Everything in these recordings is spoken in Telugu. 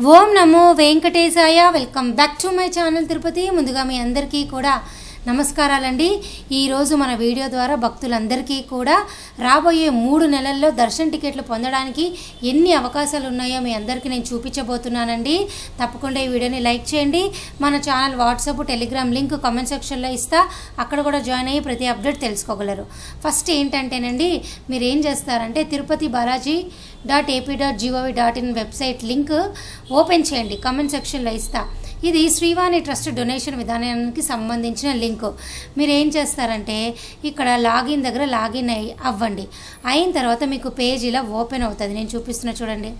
Om Namo Venkatesaya. Welcome back to my channel Tirupati. ముందుగా మీ అందరికీ కూడా నమస్కారాలండి. ఈరోజు మన వీడియో ద్వారా భక్తులందరికీ కూడా రాబోయే 3 నెలల్లో దర్శన టికెట్లు పొందడానికి ఎన్ని అవకాశాలు ఉన్నాయో మీ అందరికీ నేను చూపించబోతున్నానండి. తప్పకుండా ఈ వీడియోని లైక్ చేయండి. మన channel WhatsApp Telegram link comment సెక్షన్లో ఇస్తా, అక్కడ కూడా జాయిన్ అయ్యి ప్రతి అప్డేట్ తెలుసుకోగలరు. ఫస్ట్ ఏంటంటేనండి, మీరు ఏం చేస్తారంటే Tirupati Balaji .ap.gov.in website link open చేయండి. కామెంట్ సెక్షన్లో ఇస్తా. ఇది శ్రీవాణి ట్రస్ట్ డొనేషన్ విధానానికి సంబంధించిన లింక్. మీరు ఏం చేస్తారంటే ఇక్కడ లాగిన్ దగ్గర లాగిన్ అవ్వండి. అయిన తర్వాత మీకు పేజ్ ఇలా ఓపెన్ అవుతుంది. నేను చూపిస్తున్నా చూడండి.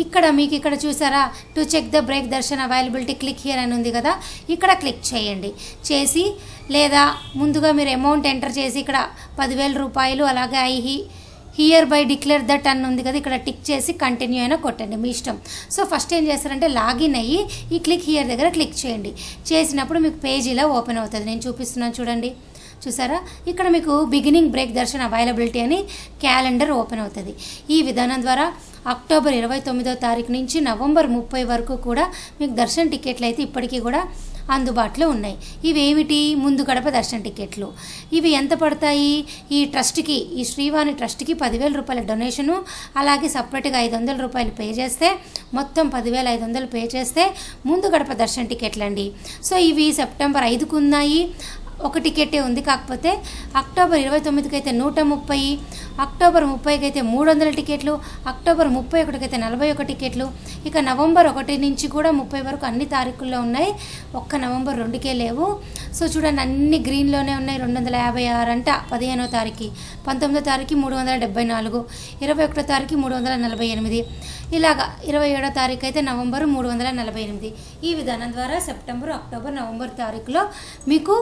ఇక్కడ చూసారా, to check the break darshan availability click here అని ఉంది కదా, ఇక్కడ క్లిక్ చేయండి. చేసి లేదా ముందుగా మీరు అమౌంట్ ఎంటర్ చేసి ఇక్కడ 10,000 రూపాయలు, అలాగే హియర్ బై డిక్లేర్ దట్ అని ఉంది కదా, ఇక్కడ టిక్ చేసి కంటిన్యూ అయినా కొట్టండి, మీ ఇష్టం. సో ఫస్ట్ ఏం చేస్తారంటే లాగిన్ అయ్యి ఈ క్లిక్ హియర్ దగ్గర క్లిక్ చేయండి. చేసినప్పుడు మీకు పేజ్ ఇలా ఓపెన్ అవుతుంది. నేను చూపిస్తున్నాను చూడండి. చూసారా, ఇక్కడ మీకు బిగినింగ్ బ్రేక్ దర్శన్ అవైలబిలిటీ అని క్యాలెండర్ ఓపెన్ అవుతుంది. ఈ విధానం ద్వారా అక్టోబర్ 29వ తారీఖు నుంచి నవంబర్ 30 వరకు కూడా మీకు దర్శన టికెట్లు అయితే ఇప్పటికీ కూడా అందుబాటులో ఉన్నాయి. ఇవేమిటి? ముందు గడప దర్శన టికెట్లు. ఇవి ఎంత పడతాయి? ఈ ట్రస్ట్కి, ఈ శ్రీవాణి ట్రస్ట్కి 10,000 రూపాయల డొనేషను, అలాగే సపరేట్గా 500 రూపాయలు పే చేస్తే మొత్తం 10,500 పే చేస్తే ముందు గడప దర్శన టికెట్లు అండి. సో ఇవి సెప్టెంబర్ 5కు ఉన్నాయి. ఒక టికెటే ఉంది. కాకపోతే అక్టోబర్ 29కి అయితే 130, అక్టోబర్ 30కి అయితే 300 టికెట్లు, అక్టోబర్ 31కి అయితే 41 టికెట్లు. ఇక నవంబర్ 1 నుంచి కూడా 30 వరకు అన్ని తారీఖుల్లో ఉన్నాయి. ఒక్క నవంబర్ 2కే లేవు. సో చూడండి, అన్ని గ్రీన్లోనే ఉన్నాయి. 256 అంట 15వ తారీఖు, 19వ తారీఖు 374, 21వ తారీఖు 348, ఇలాగా 27వ తారీఖు అయితే నవంబర్ 348. ఈ విధానం ద్వారా సెప్టెంబర్, అక్టోబర్, నవంబర్ తారీఖులో మీకు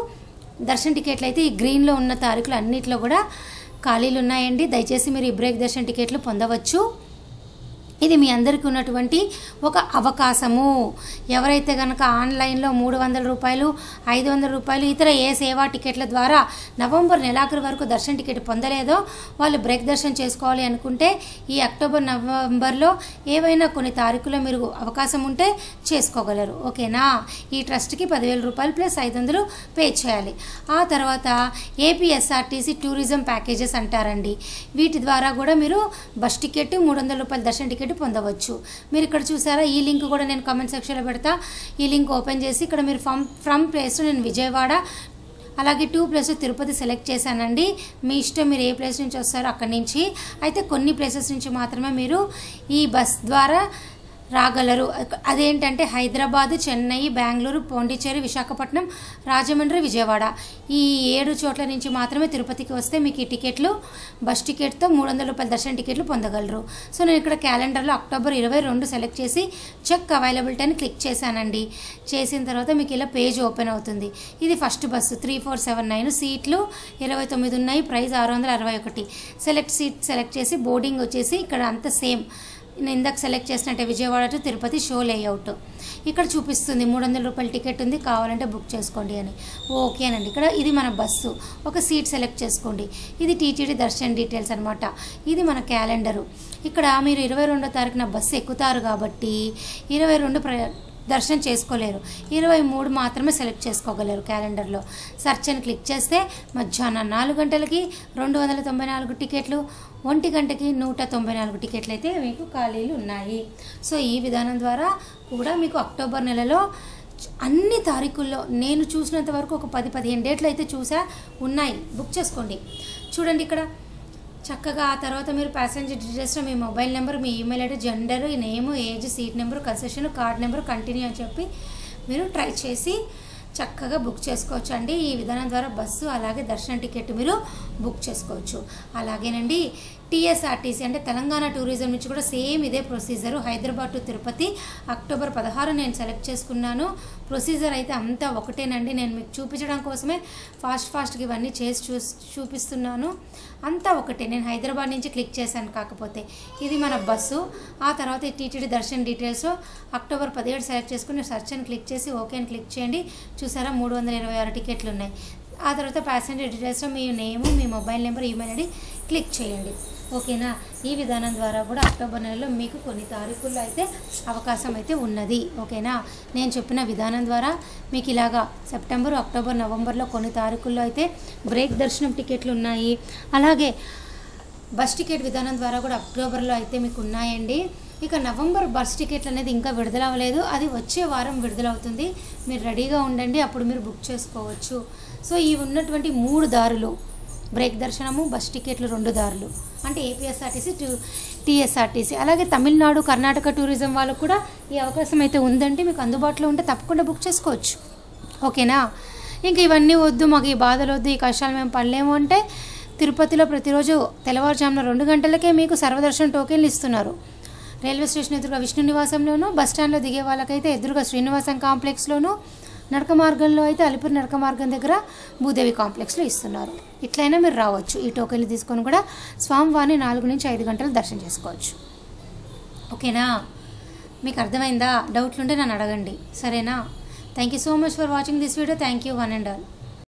దర్శన టికెట్లు అయితే ఈ గ్రీన్లో ఉన్న తారీఖులు అన్నింటిలో కూడా ఖాళీలు ఉన్నాయండి. దయచేసి మీరు ఈ బ్రేక్ దర్శన టికెట్లు పొందవచ్చు. ఇది మీ అందరికీ ఉన్నటువంటి ఒక అవకాశము. ఎవరైతే కనుక ఆన్లైన్లో 300 రూపాయలు, 500 రూపాయలు ఇతర ఏ సేవా టికెట్ల ద్వారా నవంబర్ నెలాఖరు వరకు దర్శన టికెట్ పొందలేదో వాళ్ళు బ్రేక్ దర్శనం చేసుకోవాలి అనుకుంటే ఈ అక్టోబర్, నవంబర్లో ఏవైనా కొన్ని తారీఖులో మీరు అవకాశం ఉంటే చేసుకోగలరు. ఓకేనా? ఈ ట్రస్ట్కి 10,000 రూపాయలు ప్లస్ 500 పే చేయాలి. ఆ తర్వాత ఏపీఎస్ఆర్టీసీ టూరిజం ప్యాకేజెస్ అంటారండి. వీటి ద్వారా కూడా మీరు బస్ టికెట్, 300 రూపాయల దర్శన టికెట్ పొందవచ్చు. మీరు ఇక్కడ చూసారా, ఈ లింక్ కూడా నేను కామెంట్ సెక్షన్లో పెడతా. ఈ లింక్ ఓపెన్ చేసి ఇక్కడ మీరు ఫ్రమ్ ప్లేస్ నేను విజయవాడ, అలాగే 2 ప్లేస్ తిరుపతి సెలెక్ట్ చేశానండి. మీ ఇష్టం, మీరు ఏ ప్లేస్ నుంచి వస్తారో అక్కడి నుంచి. అయితే కొన్ని ప్లేసెస్ నుంచి మాత్రమే మీరు ఈ బస్ ద్వారా రాగలరు. అదేంటంటే హైదరాబాదు, చెన్నై, బెంగళూరు, పాండిచ్చేరి, విశాఖపట్నం, రాజమండ్రి, విజయవాడ, ఈ 7 చోట్ల నుంచి మాత్రమే తిరుపతికి వస్తే మీకు ఈ టికెట్లు బస్ టికెట్తో 300 రూపాయల దర్శన టికెట్లు పొందగలరు. సో నేను ఇక్కడ క్యాలెండర్లో అక్టోబర్ 22 సెలెక్ట్ చేసి చెక్ అవైలబిలిటీ అని క్లిక్ చేశానండి. చేసిన తర్వాత మీకు ఇలా పేజ్ ఓపెన్ అవుతుంది. ఇది ఫస్ట్ బస్సు 3479, సీట్లు 29 ఉన్నాయి, ప్రైస్ 661. సెలెక్ట్ చేసి బోర్డింగ్ వచ్చేసి ఇక్కడ అంతా సేమ్ నేను ఇందాక సెలెక్ట్ చేసినట్టే Vijayawada to Tirupati show layout ఇక్కడ చూపిస్తుంది. 300 రూపాయల టికెట్ ఉంది, కావాలంటే బుక్ చేసుకోండి అని. ఓకేనండి. ఇక్కడ ఇది మన బస్సు, ఒక సీట్ సెలెక్ట్ చేసుకోండి. ఇది టీటీడీ దర్శన్ డీటెయిల్స్ అనమాట. ఇది మన క్యాలెండరు. ఇక్కడ మీరు 22వ తారీఖున బస్సు ఎక్కుతారు కాబట్టి 22 దర్శనం చేసుకోలేరు, 23 మాత్రమే సెలెక్ట్ చేసుకోగలరు. క్యాలెండర్లో సెర్చ్ అని క్లిక్ చేస్తే మధ్యాహ్నం 4 గంటలకి 294 టికెట్లు, 1 గంటకి 194 టికెట్లు అయితే మీకు ఖాళీలు ఉన్నాయి. సో ఈ విధానం ద్వారా కూడా మీకు అక్టోబర్ నెలలో అన్ని తారీఖుల్లో నేను చూసినంత వరకు ఒక 10-15 డేట్లు అయితే ఉన్నాయి. బుక్ చేసుకోండి. చూడండి ఇక్కడ చక్కగా. ఆ తర్వాత మీరు ప్యాసింజర్ డీటెయిల్స్లో మీ మొబైల్ నెంబర్, మీ email ID, gender, name, age, seat number, concession, card number, continue అని చెప్పి మీరు ట్రై చేసి చక్కగా బుక్ చేసుకోవచ్చు అండి. ఈ విధానం ద్వారా బస్సు అలాగే దర్శన టికెట్ మీరు బుక్ చేసుకోవచ్చు. అలాగేనండి టీఎస్ఆర్టీసీ అంటే తెలంగాణ టూరిజం నుంచి కూడా సేమ్ ఇదే procedure. Hyderabad to Tirupati October 16 నేను సెలెక్ట్ చేసుకున్నాను. ప్రొసీజర్ అయితే అంతా ఒకటేనండి. నేను మీకు చూపించడం కోసమే ఫాస్ట్గా ఇవన్నీ చేసి చూపిస్తున్నాను. అంతా ఒకటే. నేను హైదరాబాద్ నుంచి క్లిక్ చేశాను. కాకపోతే ఇది మన బస్సు. ఆ తర్వాత TTD darshan details October 17 select చేసుకుని సెర్చ్ అని క్లిక్ చేసి ఓకే అని క్లిక్ చేయండి. చూసారా, 326 టికెట్లు ఉన్నాయి. ఆ తర్వాత ప్యాసింజర్ డీటెయిల్స్లో మీ నేము, మీ mobile number, email ID click చేయండి. ఓకేనా. ఈ విధానం ద్వారా కూడా అక్టోబర్ నెలలో మీకు కొన్ని తారీఖుల్లో అయితే అవకాశం అయితే ఉన్నది. ఓకేనా. నేను చెప్పిన విధానం ద్వారా మీకు ఇలాగా సెప్టెంబర్, అక్టోబర్, నవంబర్లో కొన్ని తారీఖుల్లో అయితే బ్రేక్ దర్శనం టికెట్లు ఉన్నాయి. అలాగే బస్ టికెట్ విధానం ద్వారా కూడా అక్టోబర్లో అయితే మీకు ఉన్నాయండి. ఇక నవంబర్ బస్ టికెట్లు అనేది ఇంకా విడుదల అవ్వలేదు, అది వచ్చే వారం విడుదలవుతుంది. మీరు రెడీగా ఉండండి, అప్పుడు మీరు బుక్ చేసుకోవచ్చు. సో ఈ ఉన్నటువంటి 3 దారులు, బ్రేక్ దర్శనము, బస్ టికెట్లు 2 దారులు అంటే ఏపీఎస్ఆర్టీసీ, టీఎస్ఆర్టీసీ. అలాగే తమిళనాడు, కర్ణాటక టూరిజం వాళ్ళకు కూడా ఈ అవకాశం అయితే ఉందండి. మీకు అందుబాటులో ఉంటే తప్పకుండా బుక్ చేసుకోవచ్చు. ఓకేనా. ఇంకా ఇవన్నీ వద్దు, మాకు ఈ బాధలు వద్దు, ఈ కష్టాలు మేము పడలేము అంటే తిరుపతిలో ప్రతిరోజు తెల్లవారుజామున 2 గంటలకే మీకు సర్వదర్శనం టోకెన్లు ఇస్తున్నారు. రైల్వే స్టేషన్ ఎదురుగా విష్ణు నివాసంలోనూ, బస్టాండ్లో దిగే వాళ్ళకైతే ఎదురుగా శ్రీనివాసం కాంప్లెక్స్లోనూ, నడక మార్గంలో అయితే అలిపిరి నడక మార్గం దగ్గర భూదేవి కాంప్లెక్స్లో ఇస్తున్నారు. ఇట్లయినా మీరు రావచ్చు. ఈ టోకెన్లు తీసుకొని కూడా స్వామివారిని 4 నుంచి 5 గంటలు దర్శనం చేసుకోవచ్చు. ఓకేనా. మీకు అర్థమైందా? డౌట్లు ఉంటే నన్ను అడగండి, సరేనా. Thank you so much for watching this video. Thank you one and all.